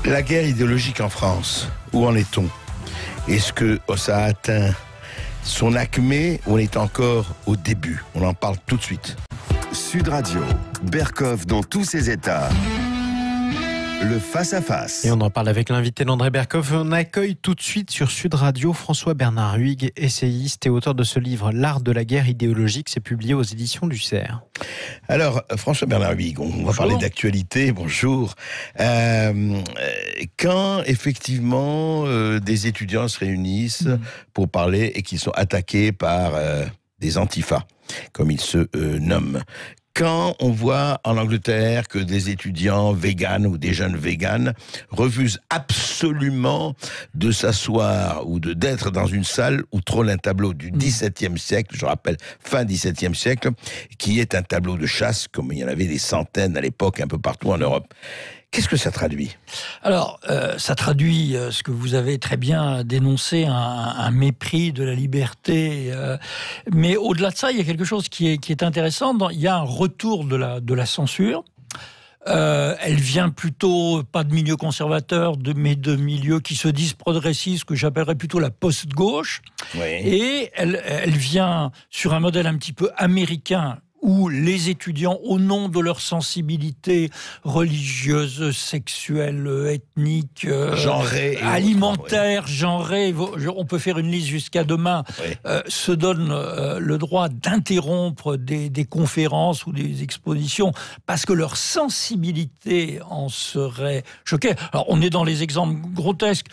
La guerre idéologique en France, où en est-on? Est-ce que ça a atteint son acmé ou on est encore au début? On en parle tout de suite. Sud Radio, Berkoff dans tous ses états. Le face-à-face. Et on en parle avec l'invité d'André Berkoff. On accueille tout de suite sur Sud Radio François-Bernard Huyghe, essayiste et auteur de ce livre, L'art de la guerre idéologique. C'est publié aux éditions du Cerf. Alors, François-Bernard Huyghe, on va parler d'actualité. Bonjour. Quand, effectivement, des étudiants se réunissent pour parler et qu'ils sont attaqués par des antifas, comme ils se nomment, quand on voit en Angleterre que des étudiants véganes ou des jeunes véganes refusent absolument de s'asseoir ou d'être dans une salle où trône un tableau du XVIIe siècle, je rappelle, fin XVIIe siècle, qui est un tableau de chasse, comme il y en avait des centaines à l'époque un peu partout en Europe. Qu'est-ce que ça traduit? Alors, ça traduit ce que vous avez très bien dénoncé, un mépris de la liberté. Mais au-delà de ça, il y a quelque chose qui est intéressant. Il y a un retour de la censure. Elle vient plutôt, pas de milieux conservateurs, mais de milieux qui se disent progressistes, que j'appellerais plutôt la post-gauche. Oui. Et elle vient sur un modèle un petit peu américain, où les étudiants, au nom de leur sensibilité religieuse, sexuelle, ethnique, alimentaire, genrée, on peut faire une liste jusqu'à demain, se donnent le droit d'interrompre des conférences ou des expositions parce que leur sensibilité en serait choquée. Alors, on est dans les exemples grotesques.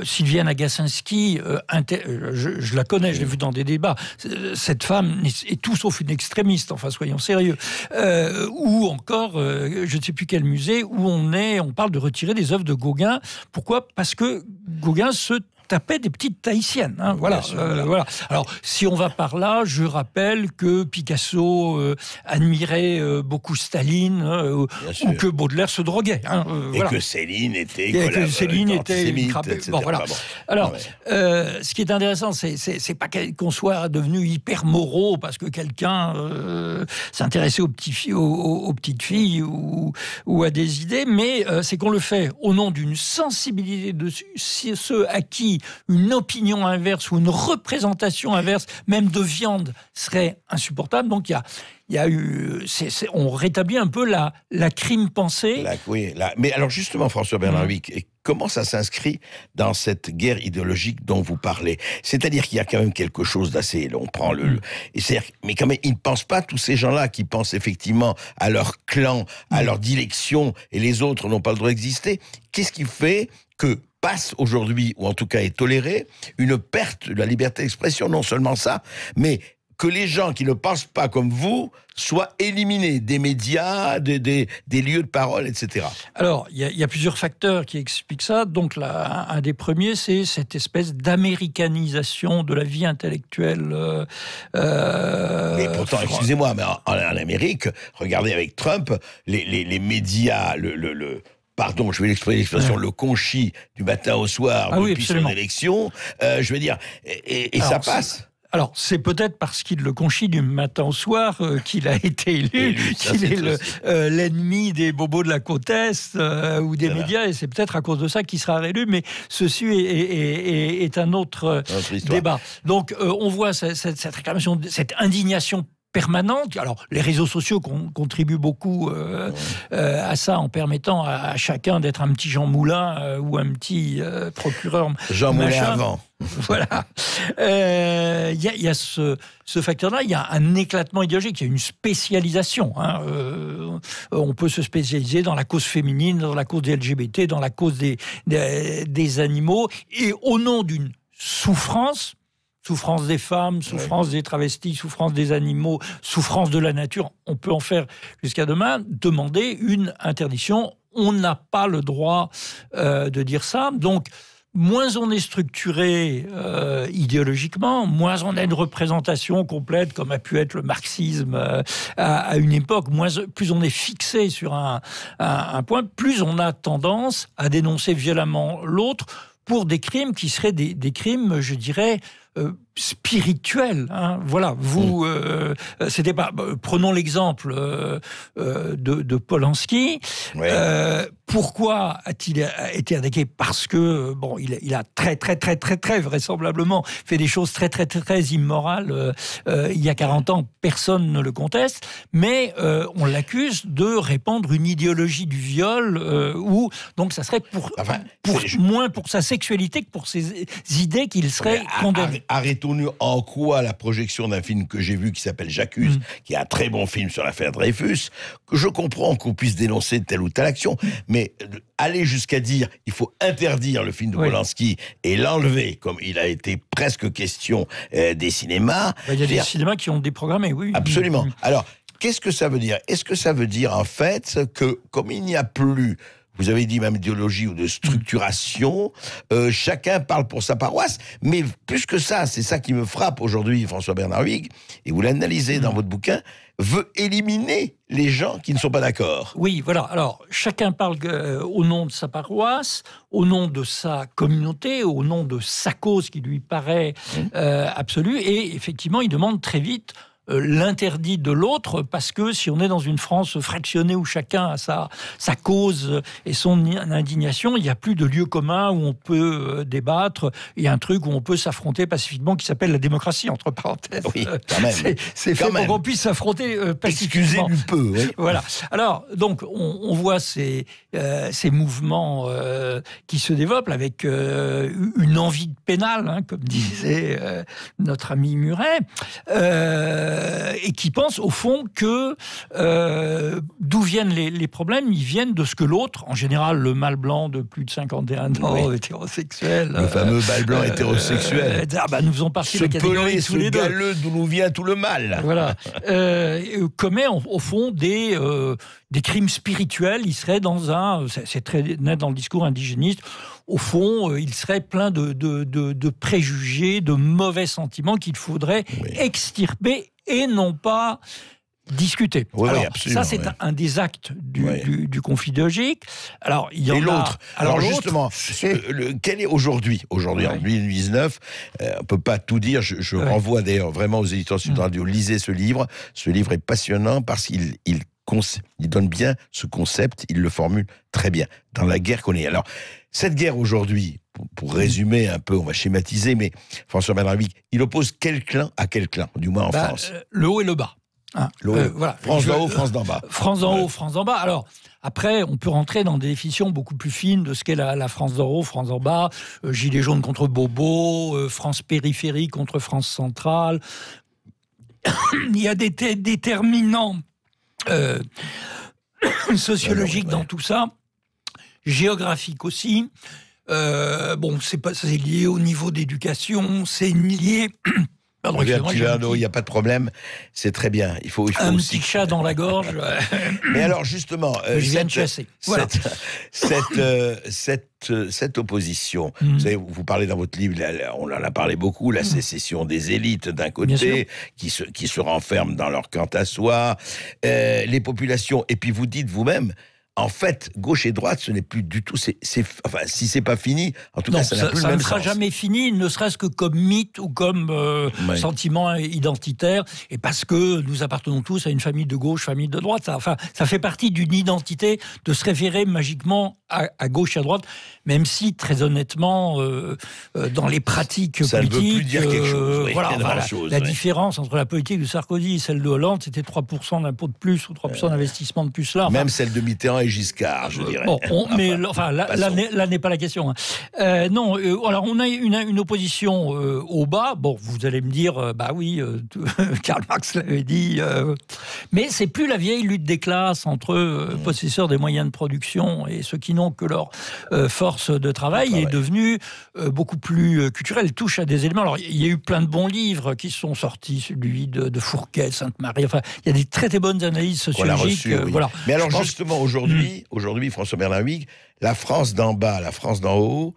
Sylviane Agacinski, je la connais, je l'ai vue dans des débats. Cette femme est tout sauf une extrémiste, enfin soyons sérieux. Ou encore, je ne sais plus quel musée, où on parle de retirer des œuvres de Gauguin. Pourquoi ? Parce que Gauguin se tapait des petites tahitiennes. Hein, voilà. Alors, si on va par là, je rappelle que Picasso admirait beaucoup Staline, ou que Baudelaire se droguait. Hein, et que Céline était une crapette. Bon, voilà. Alors, ce qui est intéressant, c'est pas qu'on soit devenu hyper moraux parce que quelqu'un s'intéressait aux petites filles ou à des idées, mais c'est qu'on le fait au nom d'une sensibilité de ceux à qui une opinion inverse ou une représentation inverse, même de viande, serait insupportable. Donc il y a eu, on rétablit un peu la crime pensée. Mais alors justement, François-Bernard Huyghe, comment ça s'inscrit dans cette guerre idéologique dont vous parlez? C'est-à-dire qu'il y a quand même quelque chose d'assez... On prend mais quand même, ils ne pensent pas, tous ces gens-là qui pensent effectivement à leur clan, à leur dilection, et les autres n'ont pas le droit d'exister. Qu'est-ce qui fait que passe aujourd'hui, ou en tout cas est tolérée, une perte de la liberté d'expression? Non seulement ça, mais que les gens qui ne pensent pas comme vous soient éliminés des médias, des lieux de parole, etc. Alors, il y a plusieurs facteurs qui expliquent ça. Donc, un des premiers, c'est cette espèce d'américanisation de la vie intellectuelle. Mais pourtant, excusez-moi, mais en Amérique, regardez avec Trump, les médias, pardon, je vais l'exprimer l'expression, le conchi du matin au soir depuis son élection, je veux dire, et alors, ça passe. Alors, c'est peut-être parce qu'il le conchit du matin au soir qu'il a été élu, qu'il est l'ennemi des bobos de la côte Est ou des médias, et c'est peut-être à cause de ça qu'il sera réélu, mais ceci est un autre débat. Donc, on voit cette réclamation, cette indignation permanente. Alors, les réseaux sociaux contribuent beaucoup à ça, en permettant à chacun d'être un petit Jean Moulin ou un petit procureur. Jean Moulin avant. Voilà. Il y a ce facteur-là, il y a un éclatement idéologique, il y a une spécialisation. Hein. On peut se spécialiser dans la cause féminine, dans la cause des LGBT, dans la cause des animaux, et au nom d'une souffrance des femmes, souffrance des travestis, souffrance des animaux, souffrance de la nature, on peut en faire jusqu'à demain, demander une interdiction. On n'a pas le droit de dire ça. Donc, moins on est structuré idéologiquement, moins on a une représentation complète, comme a pu être le marxisme à une époque, plus on est fixé sur un point, plus on a tendance à dénoncer violemment l'autre pour des crimes qui seraient des crimes, je dirais, spirituel. Hein. Voilà, vous, c'était pas. Prenons l'exemple de Polanski. Oui. Pourquoi a-t-il été attaqué ? Parce que il a très vraisemblablement fait des choses très immorales. Il y a 40 ans, personne ne le conteste, mais on l'accuse de répandre une idéologie du viol, où donc ça serait moins pour sa sexualité que pour ses idées qu'il serait condamné. Arrêtons-nous en quoi la projection d'un film que j'ai vu qui s'appelle J'accuse, qui est un très bon film sur l'affaire Dreyfus, que je comprends qu'on puisse dénoncer telle ou telle action, mais aller jusqu'à dire il faut interdire le film de Polanski et l'enlever, comme il a été presque question des cinémas. Il y a des cinémas qui ont déprogrammé, oui. Absolument. Alors, qu'est-ce que ça veut dire ? Est-ce que ça veut dire, en fait, que comme il n'y a plus, vous avez dit même idéologie ou de structuration, chacun parle pour sa paroisse, mais plus que ça, c'est ça qui me frappe aujourd'hui, François-Bernard Huyghe, et vous l'analysez dans votre bouquin, veut éliminer les gens qui ne sont pas d'accord. Oui, voilà. Alors, chacun parle au nom de sa paroisse, au nom de sa communauté, au nom de sa cause qui lui paraît absolue, et effectivement, il demande très vite l'interdit de l'autre, parce que si on est dans une France fractionnée où chacun a sa cause et son indignation, il n'y a plus de lieu commun où on peut débattre. Il y a un truc où on peut s'affronter pacifiquement qui s'appelle la démocratie, entre parenthèses. Oui, quand même. C'est fait pour qu'on puisse s'affronter pacifiquement. Excusez du peu. Oui. Voilà. Alors, donc, on voit ces mouvements qui se développent avec une envie pénale, hein, comme disait notre ami Muret, et qui pensent au fond que d'où viennent les problèmes, ils viennent de ce que l'autre, en général le mâle blanc de plus de 51 ans, hétérosexuel, le fameux mâle blanc hétérosexuel, nous faisons partie de la catégorie tous les deux. Ce galeux d'où nous vient tout le mal. Voilà, commet au fond des crimes spirituels. Il serait c'est très net dans le discours indigéniste. Au fond, il serait plein de préjugés, de mauvais sentiments qu'il faudrait extirper et non pas discuter. Oui, alors, absolument, ça, c'est un des actes du conflit idéologique. Alors, il y en a... l'autre. Alors justement, quel est aujourd'hui en 2019, on ne peut pas tout dire, je renvoie d'ailleurs vraiment aux éditeurs Sud Radio, lisez ce livre. Ce livre est passionnant parce qu'il donne bien ce concept, il le formule très bien, dans la guerre qu'on est. Alors, cette guerre aujourd'hui, pour résumer un peu, on va schématiser, mais François-Bernard Huyghe, il oppose quel clan à quel clan, du moins en France le haut et le bas. Hein, voilà. France d'en haut, France d'en bas. France d'en haut, France d'en bas. Alors, après, on peut rentrer dans des définitions beaucoup plus fines de ce qu'est la France d'en haut, France d'en bas, Gilets jaunes contre Bobo, France périphérique contre France centrale. Il y a des déterminants sociologiques dans tout ça, géographiques aussi. C'est lié au niveau d'éducation, c'est lié... il n'y a pas de problème, c'est très bien. Il faut un aussi... petit chat dans la gorge. Mais alors justement, je viens de chasser. Voilà. Cette opposition, vous savez, vous parlez dans votre livre, on en a parlé beaucoup, la sécession des élites d'un côté, qui se renferment dans leur quant à soi, les populations, et puis vous dites vous-même, en fait, gauche et droite, ce n'est plus du tout. Enfin, si c'est pas fini, en tout cas, ça n'a plus le même sens. Ça ne sera jamais fini, ne serait-ce que comme mythe ou comme sentiment identitaire, et parce que nous appartenons tous à une famille de gauche, famille de droite. Ça fait partie d'une identité de se référer magiquement à gauche et à droite, même si, très honnêtement, dans les pratiques ça politiques, ne veut plus dire quelque chose. La différence entre la politique de Sarkozy et celle de Hollande, c'était 3% d'impôt de plus ou 3% d'investissement de plus là. Même celle de Mitterrand et Giscard, je dirais. Là n'est pas la question. Alors on a une opposition au bas. Bon, vous allez me dire, Karl Marx l'avait dit, mais c'est plus la vieille lutte des classes entre possesseurs des moyens de production et ceux qui n'ont que leur force de travail. Il est devenu beaucoup plus culturel, touche à des éléments. Alors il y a eu plein de bons livres qui sont sortis, celui de Fourquet, Sainte-Marie. Enfin, il y a des très très bonnes analyses sociologiques. Mais alors justement aujourd'hui, François-Bernard Huyghe, la France d'en bas, la France d'en haut,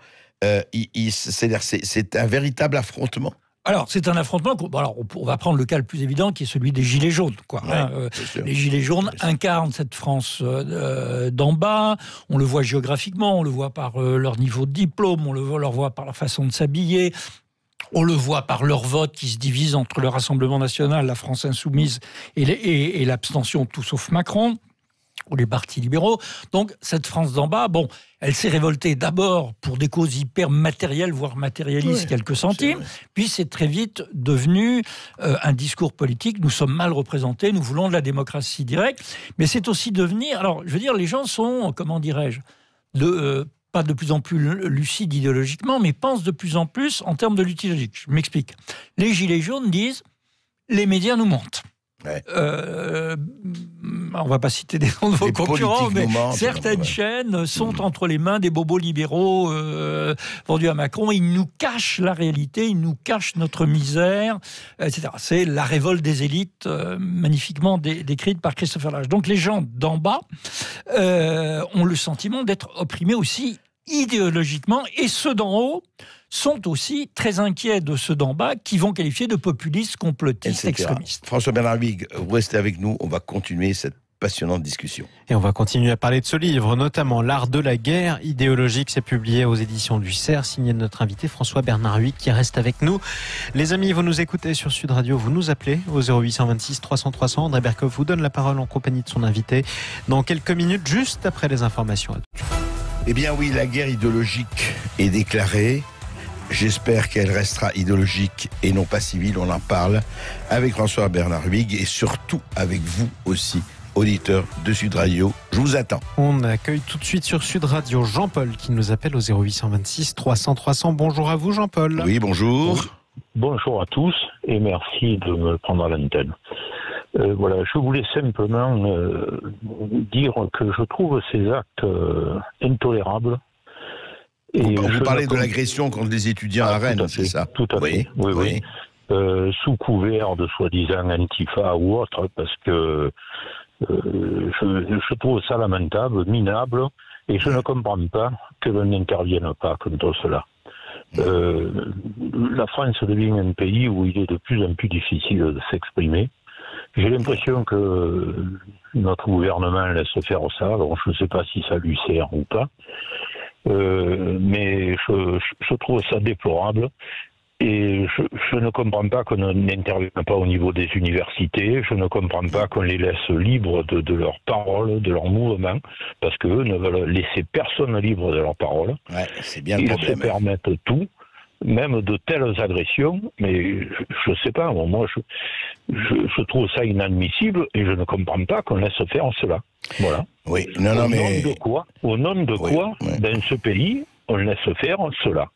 c'est un véritable affrontement. Alors, c'est un affrontement. On va prendre le cas le plus évident, qui est celui des Gilets jaunes. Les Gilets jaunes incarnent cette France d'en bas. On le voit géographiquement, on le voit par leur niveau de diplôme, on le voit par leur façon de s'habiller. On le voit par leur vote qui se divise entre le Rassemblement national, la France insoumise et l'abstention, tout sauf Macron, ou les partis libéraux. Donc, cette France d'en bas, bon, elle s'est révoltée d'abord pour des causes hyper matérielles, voire matérialistes, quelques centimes, puis c'est très vite devenu un discours politique. Nous sommes mal représentés, nous voulons de la démocratie directe, mais c'est aussi devenir... Alors, je veux dire, les gens sont, comment dirais-je, pas de plus en plus lucides idéologiquement, mais pensent de plus en plus en termes de lutte logique. Je m'explique. Les gilets jaunes disent, les médias nous mentent. Ouais. On ne va pas citer des noms de vos concurrents, mais certaines ouais. chaînes sont entre les mains des bobos libéraux vendus à Macron. Ils nous cachent la réalité, ils nous cachent notre misère, etc. C'est la révolte des élites, magnifiquement décrite par Christopher Lage. Donc les gens d'en bas ont le sentiment d'être opprimés aussi idéologiquement, et ceux d'en haut sont aussi très inquiets de ceux d'en bas qui vont qualifier de populistes, complotistes, extrémistes. François-Bernard Huyghe, vous restez avec nous, on va continuer cette passionnante discussion. Et on va continuer à parler de ce livre, notamment L'art de la guerre idéologique. C'est publié aux éditions du Cerf, signé de notre invité François-Bernard Huyghe qui reste avec nous. Les amis, vous nous écoutez sur Sud Radio, vous nous appelez au 0826 300 300. André Berkoff vous donne la parole en compagnie de son invité dans quelques minutes, juste après les informations. Eh bien oui, la guerre idéologique est déclarée. J'espère qu'elle restera idéologique et non pas civile. On en parle avec François-Bernard Huyghe et surtout avec vous aussi, auditeurs de Sud Radio. Je vous attends. On accueille tout de suite sur Sud Radio Jean-Paul qui nous appelle au 0826 300 300. Bonjour à vous Jean-Paul. Oui, bonjour. Bonjour à tous et merci de me prendre à l'antenne. Voilà, je voulais simplement dire que je trouve ces actes intolérables. Et vous parlez de l'agression contre les étudiants à Rennes, c'est ça? Tout à fait, oui. Sous couvert de soi-disant antifa ou autre, parce que je trouve ça lamentable, minable, et je ne comprends pas que l'on n'intervienne pas contre cela. La France devient un pays où il est de plus en plus difficile de s'exprimer. J'ai l'impression que notre gouvernement laisse faire ça, alors je ne sais pas si ça lui sert ou pas. Mais je trouve ça déplorable et je ne comprends pas qu'on n'intervienne pas au niveau des universités, je ne comprends pas qu'on les laisse libres de leurs paroles, de leurs mouvements, parce qu'eux ne veulent laisser personne libre de leurs paroles. Ouais, c'est bien le problème. Ils se permettent tout, même de telles agressions, mais je ne sais pas, moi je trouve ça inadmissible et je ne comprends pas qu'on laisse faire cela. Voilà. Oui, non, mais... Au nom de quoi, dans ce pays, on laisse faire cela?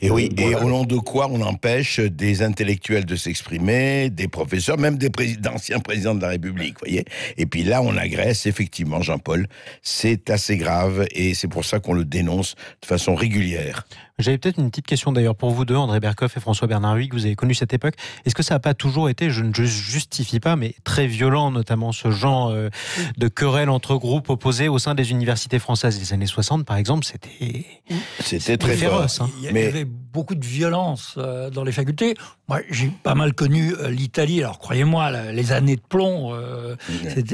Et oui, et au nom de quoi on empêche des intellectuels de s'exprimer, des professeurs, même d'anciens présidents de la République, voyez. Et puis là, on agresse, effectivement, Jean-Paul. C'est assez grave et c'est pour ça qu'on le dénonce de façon régulière. J'avais peut-être une petite question d'ailleurs pour vous deux, André Berkoff et François-Bernard Huyghe, vous avez connu cette époque. Est-ce que ça n'a pas toujours été, je ne justifie pas, mais très violent, notamment ce genre de querelle entre groupes opposés au sein des universités françaises des années 60, par exemple, c'était très féroce. fort. Il y avait beaucoup de violence dans les facultés. Moi, j'ai pas mal connu l'Italie. Alors, croyez-moi, les années de plomb,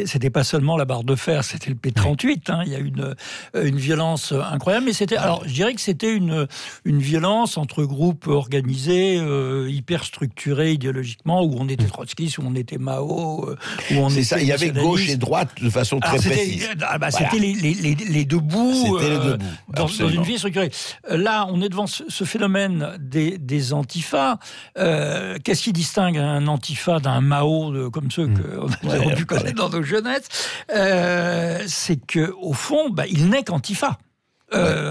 c'était pas seulement la barre de fer, c'était le P38. Hein. Il y a une violence incroyable. Mais c'était, alors, je dirais que c'était une violence entre groupes organisés, hyper structurés idéologiquement, où on était trotskiste, où on était Mao, où on était... C'est ça, il y avait gauche et droite de façon très précise. C'était les deux bouts, dans une vie structurée. Là, on est devant ce phénomène des antifas. Qu'est-ce qui distingue un antifa d'un Mao comme ceux qu'on a pu connaître dans nos jeunesses? C'est qu'au fond, il n'est qu'antifa.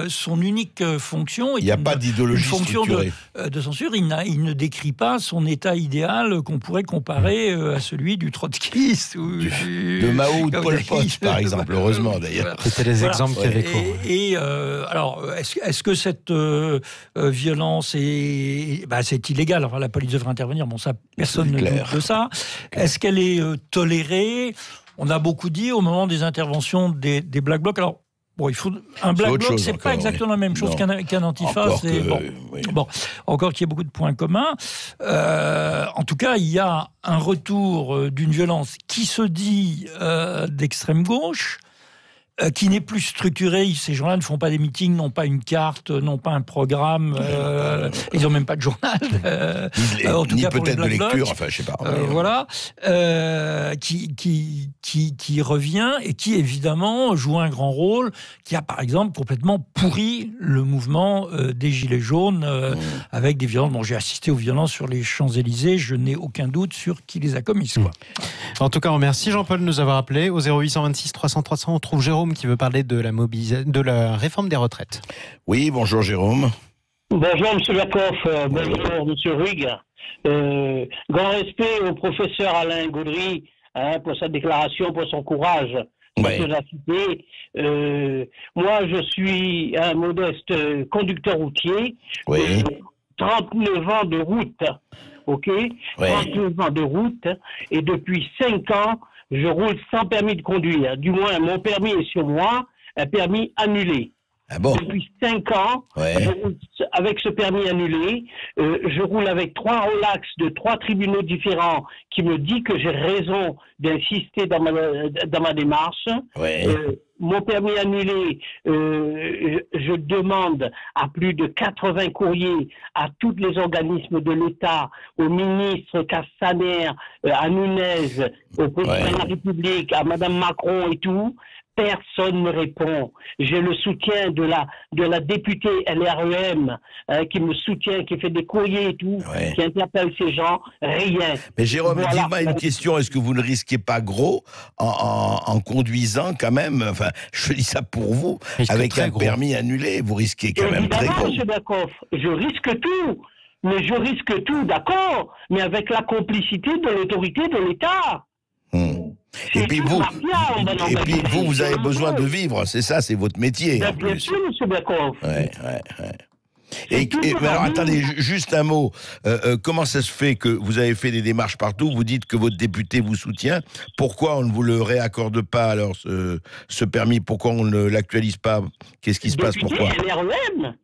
Son unique fonction est pas d'idéologie une fonction structurée de censure. Il ne décrit pas son état idéal qu'on pourrait comparer à celui du trotskiste ou de Mao ou de Pol Pot, par exemple. Heureusement, d'ailleurs. C'était les exemples qu'il y avait cours. Et alors, est-ce que cette violence c'est illégal? Enfin, la police devrait intervenir. Bon, ça, personne ne doute de ça. Est-ce qu'elle est tolérée? On a beaucoup dit au moment des interventions des Black Blocs. Alors, bon, il faut un Black Bloc, c'est pas exactement la même chose qu'un antifa. Encore qu'il y ait beaucoup de points communs. En tout cas, il y a un retour d'une violence qui se dit d'extrême gauche, qui n'est plus structuré. Ces gens-là ne font pas des meetings, n'ont pas une carte, n'ont pas un programme, ils n'ont même pas de journal. En tout ni cas pour les peut-être de Black Blocs. lecture, enfin je sais pas. Voilà, qui revient et qui évidemment joue un grand rôle, qui a par exemple complètement pourri le mouvement des Gilets jaunes avec des violences. Bon, j'ai assisté aux violences sur les Champs-Élysées, je n'ai aucun doute sur qui les a commises, quoi. En tout cas, on remercie Jean-Paul de nous avoir appelé. Au 0826 300 300, on trouve Jérôme qui veut parler de la réforme des retraites. Oui, bonjour Jérôme. Bonjour M. Lacoff, bonjour M. Ruig. Grand respect au professeur Alain Gaudry pour sa déclaration, pour son courage, pour Ouais. la cité. Moi, je suis un modeste conducteur routier, Oui. 39 ans de route, ok, Ouais. 39 ans de route, et depuis 5 ans, je roule sans permis de conduire. Du moins, mon permis est sur moi, un permis annulé. Ah bon? Depuis 5 ans, Ouais. je roule avec ce permis annulé, je roule avec 3 relax de 3 tribunaux différents qui me disent que j'ai raison d'insister dans ma démarche. Ouais. Mon permis annulé, je demande à plus de 80 courriers à tous les organismes de l'État, au ministre Castaner, à Nunez, au président de la République, à Madame Macron et tout. Personne ne répond. J'ai le soutien de la députée LREM qui me soutient, qui fait des courriers et tout, qui interpelle ces gens. Rien. Mais Jérôme, Voilà. dis-moi une question. Est-ce que vous ne risquez pas gros en conduisant quand même? Enfin, je dis ça pour vous. Risque Avec très un gros. permis annulé, vous risquez quand même très Évidemment, gros. M. Dacoff, je risque tout. Mais je risque tout, d'accord, mais avec la complicité de l'autorité de l'État. Et puis tout vous, mafia, on va et puis l'engager. vous avez C'est besoin de un vivre, c'est ça, c'est votre métier en Bien plus. sûr, M. Dacoff. Ouais. C'est Et, tout mais pour alors la attendez, vie. juste un mot. Comment ça se fait que vous avez fait des démarches partout? Vous dites que votre député vous soutient. Pourquoi on ne vous le réaccorde pas alors ce permis? Pourquoi on ne l'actualise pas? Qu'est-ce qui se passe? Député Pourquoi? LREM.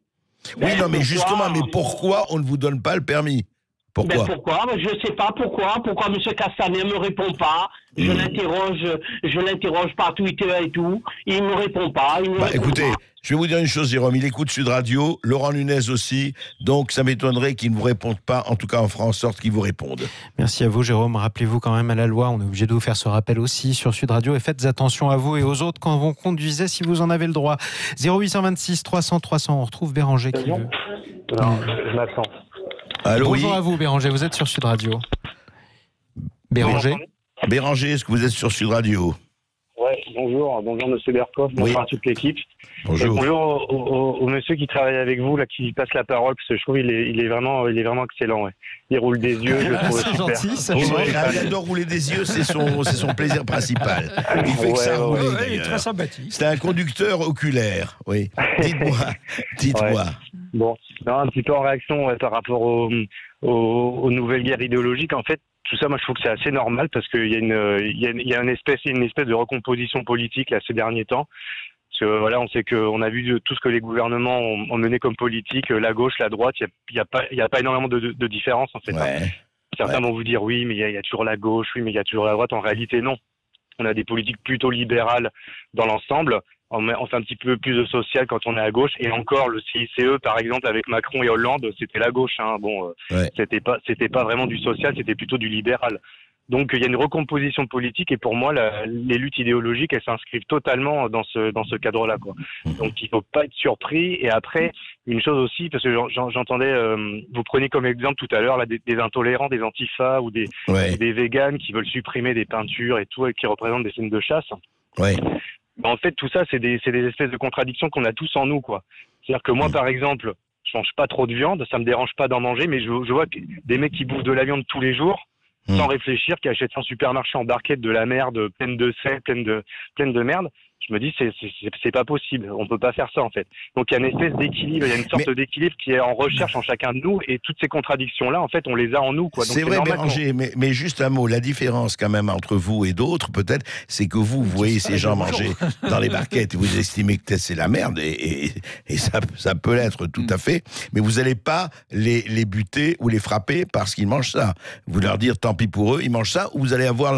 Oui, non, mais pourquoi justement, mais pourquoi on ne vous donne pas le permis? Pourquoi? Pourquoi? Je ne sais pas pourquoi. Pourquoi M. Castaner ne me répond pas? Je l'interroge par Twitter et tout. Il ne me répond pas. Écoutez, je vais vous dire une chose, Jérôme. Il écoute Sud Radio, Laurent Nunez aussi. Donc, ça m'étonnerait qu'il ne vous réponde pas. En tout cas, on fera en sorte qu'il vous réponde. Merci à vous, Jérôme. Rappelez-vous quand même à la loi. On est obligé de vous faire ce rappel aussi sur Sud Radio. Et faites attention à vous et aux autres quand vous conduisez, si vous en avez le droit. 0826 300 300. On retrouve Béranger qui veut. Non, je m'attends. Allô, Bonjour oui. à vous, Béranger. Vous êtes sur Sud Radio. Béranger. Béranger, est-ce que vous êtes sur Sud Radio? Ouais, bonjour Monsieur Bercoff, bonjour à toute l'équipe. Bonjour. Bonjour au monsieur qui travaille avec vous, là, qui passe la parole, parce que je trouve qu'il est vraiment excellent. Ouais. Il roule des yeux, je le trouve C'est super. gentil, ça Oui, change. il adore rouler des yeux, c'est son plaisir principal. Il fait que ça Ouais, rouler, Il est d'ailleurs. très sympathique. C'est un conducteur oculaire, oui. Dites-moi. Ouais. Bon, non, un petit peu en réaction par rapport aux nouvelles guerres idéologiques, en fait, tout ça, moi, je trouve que c'est assez normal parce qu'il y a une espèce de recomposition politique là ces derniers temps. Parce que voilà, on sait qu'on a vu tout ce que les gouvernements ont mené comme politique, la gauche, la droite, il y a pas énormément de différence en fait. Ouais. Certains vont vous dire oui, mais il y a toujours la gauche, oui, mais il y a toujours la droite. En réalité, non. On a des politiques plutôt libérales dans l'ensemble. On fait un petit peu plus de social quand on est à gauche. Et encore, le CICE, par exemple, avec Macron et Hollande, c'était la gauche. Hein. Bon, c'était pas vraiment du social, c'était plutôt du libéral. Donc, il y a une recomposition politique. Et pour moi, les luttes idéologiques, elles s'inscrivent totalement dans ce cadre-là, quoi. Donc, il faut pas être surpris. Et après, une chose aussi, parce que j'entendais, vous preniez comme exemple tout à l'heure là, des intolérants, des antifas ou des véganes qui veulent supprimer des peintures et tout, et qui représentent des scènes de chasse. Ouais. En fait, tout ça, c'est des espèces de contradictions qu'on a tous en nous, quoi. C'est-à-dire que moi, par exemple, je mange pas trop de viande, ça me dérange pas d'en manger, mais je vois des mecs qui bouffent de la viande tous les jours, sans réfléchir, qui achètent un supermarché en barquette de la merde, pleine de sel, pleine de merde. Je me dis, c'est pas possible. On peut pas faire ça, en fait. Donc, il y a une espèce d'équilibre, il y a une sorte d'équilibre qui est en recherche en chacun de nous, et toutes ces contradictions-là, en fait, on les a en nous, quoi. Donc, C'est vrai, normal Béranger, mais juste un mot. La différence, quand même, entre vous et d'autres, peut-être, c'est que vous voyez ces gens manger dans les barquettes et vous estimez que c'est la merde, et ça peut l'être tout à fait, mais vous n'allez pas les buter ou les frapper parce qu'ils mangent ça. Vous leur dire, tant pis pour eux, ils mangent ça, ou vous allez avoir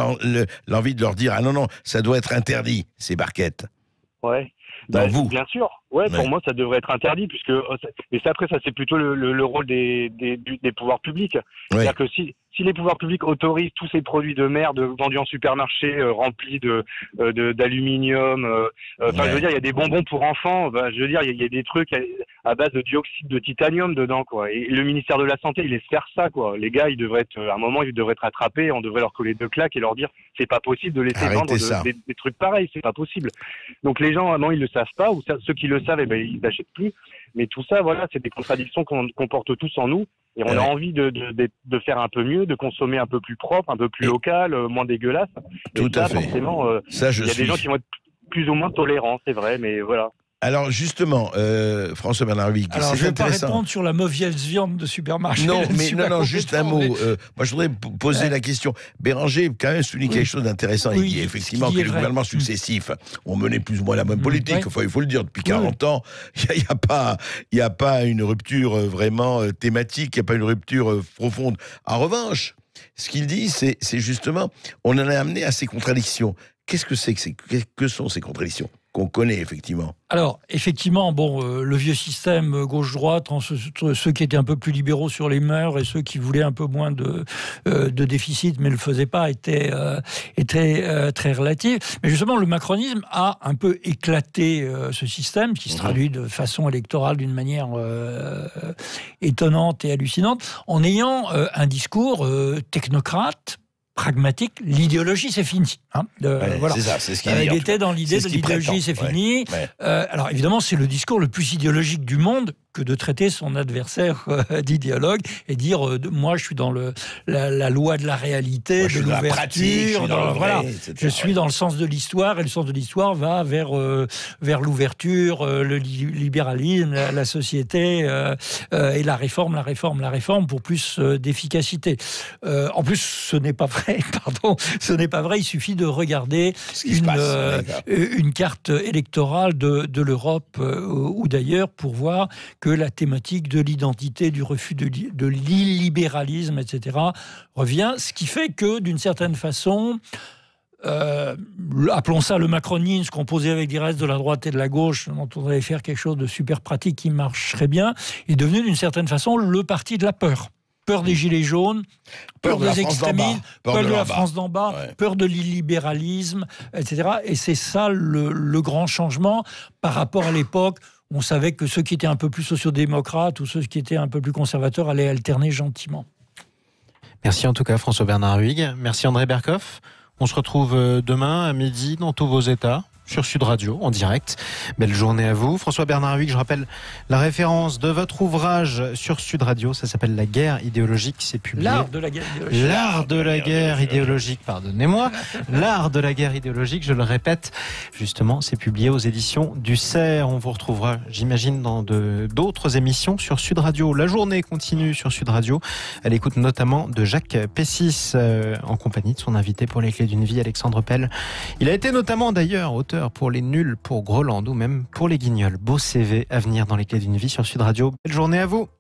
l'envie de leur dire, ah non, ça doit être interdit, ces barquettes. Ouais. Vous. Bien sûr. Ouais, Ouais. pour moi, ça devrait être interdit, puisque. Mais ça, après, ça, c'est plutôt le rôle des pouvoirs publics. C'est-à-dire que si les pouvoirs publics autorisent tous ces produits de merde vendus en supermarché, remplis d'aluminium, je veux dire, il y a des bonbons pour enfants, je veux dire, il y a des trucs à base de dioxyde de titanium dedans, quoi. Et le ministère de la Santé, il laisse faire ça, quoi. Les gars, à un moment, ils devraient être attrapés, on devrait leur coller 2 claques et leur dire, c'est pas possible de laisser vendre des trucs pareils, c'est pas possible. Donc les gens, non, ils le savent pas, ou ceux qui le savent, ils n'achètent plus. Mais tout ça, voilà, c'est des contradictions qu'on porte tous en nous. Et on a envie de faire un peu mieux, de consommer un peu plus propre, un peu plus local, moins dégueulasse. Tout à fait. Forcément, il y a des gens qui vont être plus ou moins tolérants, c'est vrai, mais voilà. Alors justement, François Bernard Huyck, alors, c'est je ne vais pas intéressant. répondre sur la mauvaise viande de supermarché. Non, là-dessus, juste un mot. Moi, je voudrais poser la question. Béranger, quand même, souligne quelque chose d'intéressant. Il dit effectivement que les gouvernements successifs ont mené plus ou moins la même politique. Enfin, il faut le dire, depuis 40 ans, il n'y a pas une rupture vraiment thématique, il n'y a pas une rupture profonde. En revanche, ce qu'il dit, c'est justement, on en a amené à ces contradictions. Qu'est-ce que sont ces contradictions qu'on connaît effectivement? Alors, effectivement, le vieux système gauche-droite, ceux qui étaient un peu plus libéraux sur les mœurs et ceux qui voulaient un peu moins de déficit, mais ne le faisaient pas, était très relatif. Mais justement, le macronisme a un peu éclaté ce système, qui se traduit de façon électorale d'une manière étonnante et hallucinante, en ayant un discours technocrate, pragmatique. L'idéologie, c'est fini. Voilà. C'est ça, c'est ce qu'il dit. Il était dans l'idée de l'idéologie, c'est fini. Ouais. Alors évidemment, c'est le discours le plus idéologique du monde que de traiter son adversaire d'idéologue et dire moi je suis dans la loi de la réalité, moi, de l'ouverture, je suis dans le sens de l'histoire, et le sens de l'histoire va vers l'ouverture, le libéralisme, la société et la réforme pour plus d'efficacité. En plus, ce n'est pas vrai, il suffit de regarder une carte électorale de l'Europe ou d'ailleurs pour voir que la thématique de l'identité, du refus de l'illibéralisme, etc., revient. Ce qui fait que, d'une certaine façon, appelons ça le macronisme, composé avec des restes de la droite et de la gauche, dont on allait faire quelque chose de super pratique qui marcherait bien, est devenu d'une certaine façon le parti de la peur. Peur des gilets jaunes, peur des extrémistes, peur de la France d'en bas, peur de l'illibéralisme, etc. Et c'est ça le grand changement par rapport à l'époque. On savait que ceux qui étaient un peu plus sociodémocrates ou ceux qui étaient un peu plus conservateurs allaient alterner gentiment. Merci en tout cas François Bernard Huyck. Merci André Berkoff. On se retrouve demain à midi dans tous vos états sur Sud Radio en direct. Belle journée à vous. François Bernard Huyck, je rappelle la référence de votre ouvrage sur Sud Radio. Ça s'appelle La guerre idéologique. C'est publié. L'art de la guerre idéologique. L'art de la guerre idéologique, pardonnez-moi. L'art de la guerre idéologique, je le répète. Justement, c'est publié aux éditions du CERF. On vous retrouvera, j'imagine, dans d'autres émissions sur Sud Radio. La journée continue sur Sud Radio. À l'écoute notamment de Jacques Pessis, en compagnie de son invité pour les clés d'une vie, Alexandre Pell. Il a été notamment d'ailleurs auteur pour les nuls, pour Groland ou même pour les Guignols. Beau CV à venir dans les clés d'une vie sur Sud Radio. Belle journée à vous.